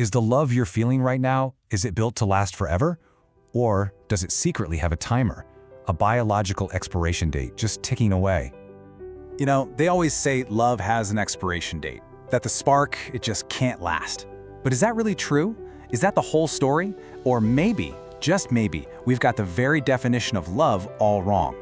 Is the love you're feeling right now, is it built to last forever? Or does it secretly have a timer, a biological expiration date just ticking away? You know, they always say love has an expiration date, that the spark, it just can't last. But is that really true? Is that the whole story? Or maybe, just maybe, we've got the very definition of love all wrong.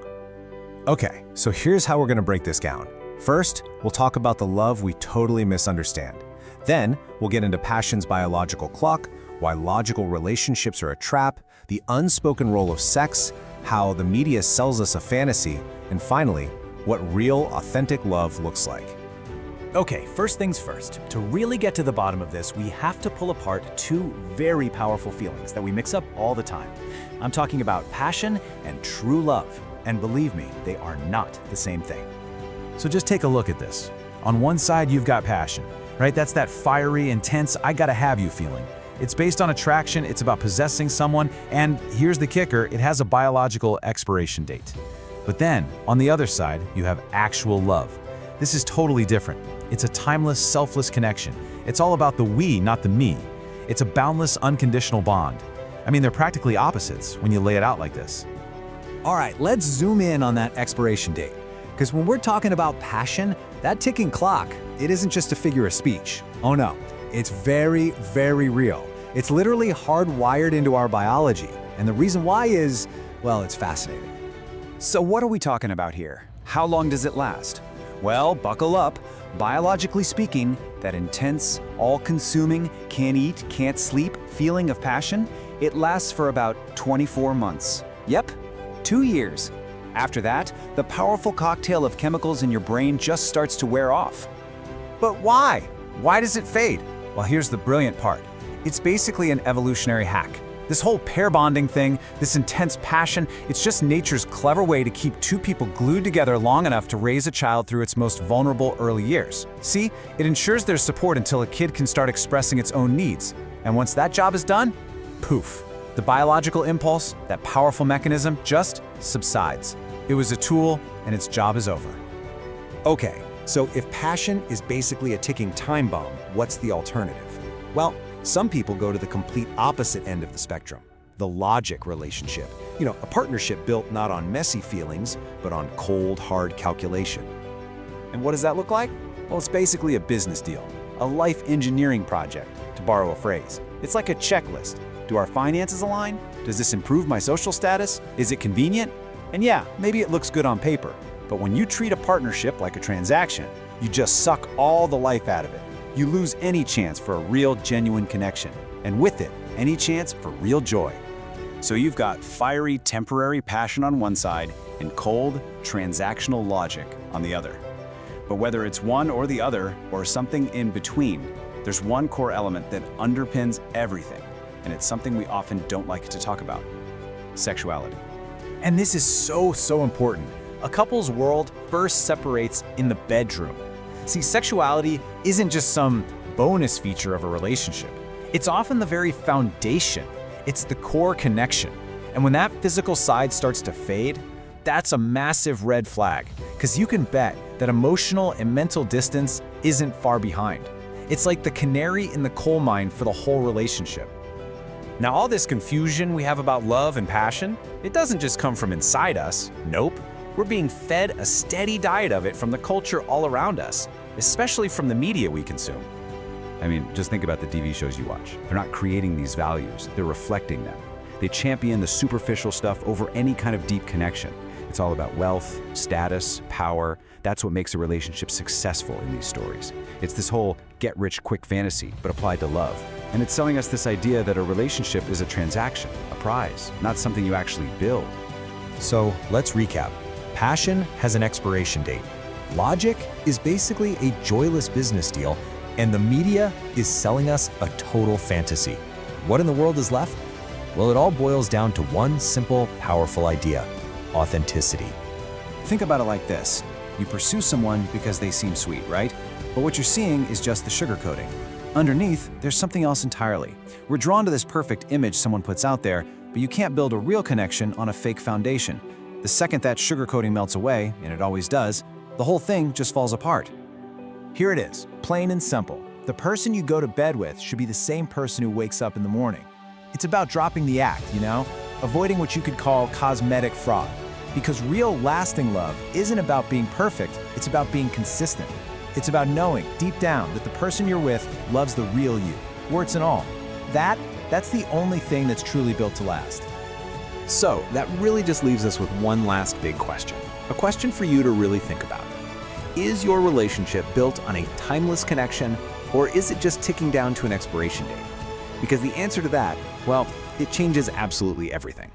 Okay, so here's how we're gonna break this down. First, we'll talk about the love we totally misunderstand. Then, we'll get into passion's biological clock, why logical relationships are a trap, the unspoken role of sex, how the media sells us a fantasy, and finally, what real, authentic love looks like. Okay, first things first. To really get to the bottom of this, we have to pull apart two very powerful feelings that we mix up all the time. I'm talking about passion and true love. And believe me, they are not the same thing. So just take a look at this. On one side, you've got passion, right? That's that fiery, intense, I gotta have you feeling. It's based on attraction, it's about possessing someone, and here's the kicker, it has a biological expiration date. But then, on the other side, you have actual love. This is totally different. It's a timeless, selfless connection. It's all about the we, not the me. It's a boundless, unconditional bond. I mean, they're practically opposites when you lay it out like this. All right, let's zoom in on that expiration date. Because when we're talking about passion, that ticking clock, it isn't just a figure of speech. Oh no, it's very, very real. It's literally hardwired into our biology. And the reason why is, well, it's fascinating. So what are we talking about here? How long does it last? Well, buckle up. Biologically speaking, that intense, all-consuming, can't eat, can't sleep feeling of passion, it lasts for about 24 months. Yep, 2 years. After that, the powerful cocktail of chemicals in your brain just starts to wear off. But why? Why does it fade? Well, here's the brilliant part. It's basically an evolutionary hack. This whole pair bonding thing, this intense passion, it's just nature's clever way to keep two people glued together long enough to raise a child through its most vulnerable early years. See, it ensures their support until a kid can start expressing its own needs. And once that job is done, poof, the biological impulse, that powerful mechanism, just subsides. It was a tool, and its job is over. Okay, so if passion is basically a ticking time bomb, what's the alternative? Well, some people go to the complete opposite end of the spectrum, the logic relationship. You know, a partnership built not on messy feelings, but on cold, hard calculation. And what does that look like? Well, it's basically a business deal, a life engineering project, to borrow a phrase. It's like a checklist. Do our finances align? Does this improve my social status? Is it convenient? And yeah, maybe it looks good on paper, but when you treat a partnership like a transaction, you just suck all the life out of it. You lose any chance for a real, genuine connection, and with it, any chance for real joy. So you've got fiery, temporary passion on one side and cold, transactional logic on the other. But whether it's one or the other, or something in between, there's one core element that underpins everything, and it's something we often don't like to talk about: sexuality. And this is so important. A couple's world first separates in the bedroom. See, sexuality isn't just some bonus feature of a relationship. It's often the very foundation. It's the core connection. And when that physical side starts to fade, that's a massive red flag, because you can bet that emotional and mental distance isn't far behind. It's like the canary in the coal mine for the whole relationship. Now, all this confusion we have about love and passion, it doesn't just come from inside us. Nope. We're being fed a steady diet of it from the culture all around us, especially from the media we consume. I mean, just think about the TV shows you watch. They're not creating these values, they're reflecting them. They champion the superficial stuff over any kind of deep connection. It's all about wealth, status, power. That's what makes a relationship successful in these stories. It's this whole get-rich-quick fantasy, but applied to love. And it's selling us this idea that a relationship is a transaction, a prize, not something you actually build. So let's recap. Passion has an expiration date. Logic is basically a joyless business deal, and the media is selling us a total fantasy. What in the world is left? Well, it all boils down to one simple, powerful idea: authenticity. Think about it like this. You pursue someone because they seem sweet, right? But what you're seeing is just the sugarcoating. Underneath, there's something else entirely. We're drawn to this perfect image someone puts out there, but you can't build a real connection on a fake foundation. The second that sugarcoating melts away, and it always does, the whole thing just falls apart. Here it is, plain and simple. The person you go to bed with should be the same person who wakes up in the morning. It's about dropping the act, avoiding what you could call cosmetic fraud. Because real, lasting love isn't about being perfect, it's about being consistent. It's about knowing, deep down, that the person you're with loves the real you, warts and all. That's the only thing that's truly built to last. So, that really just leaves us with one last big question. A question for you to really think about. Is your relationship built on a timeless connection, or is it just ticking down to an expiration date? Because the answer to that, well, it changes absolutely everything.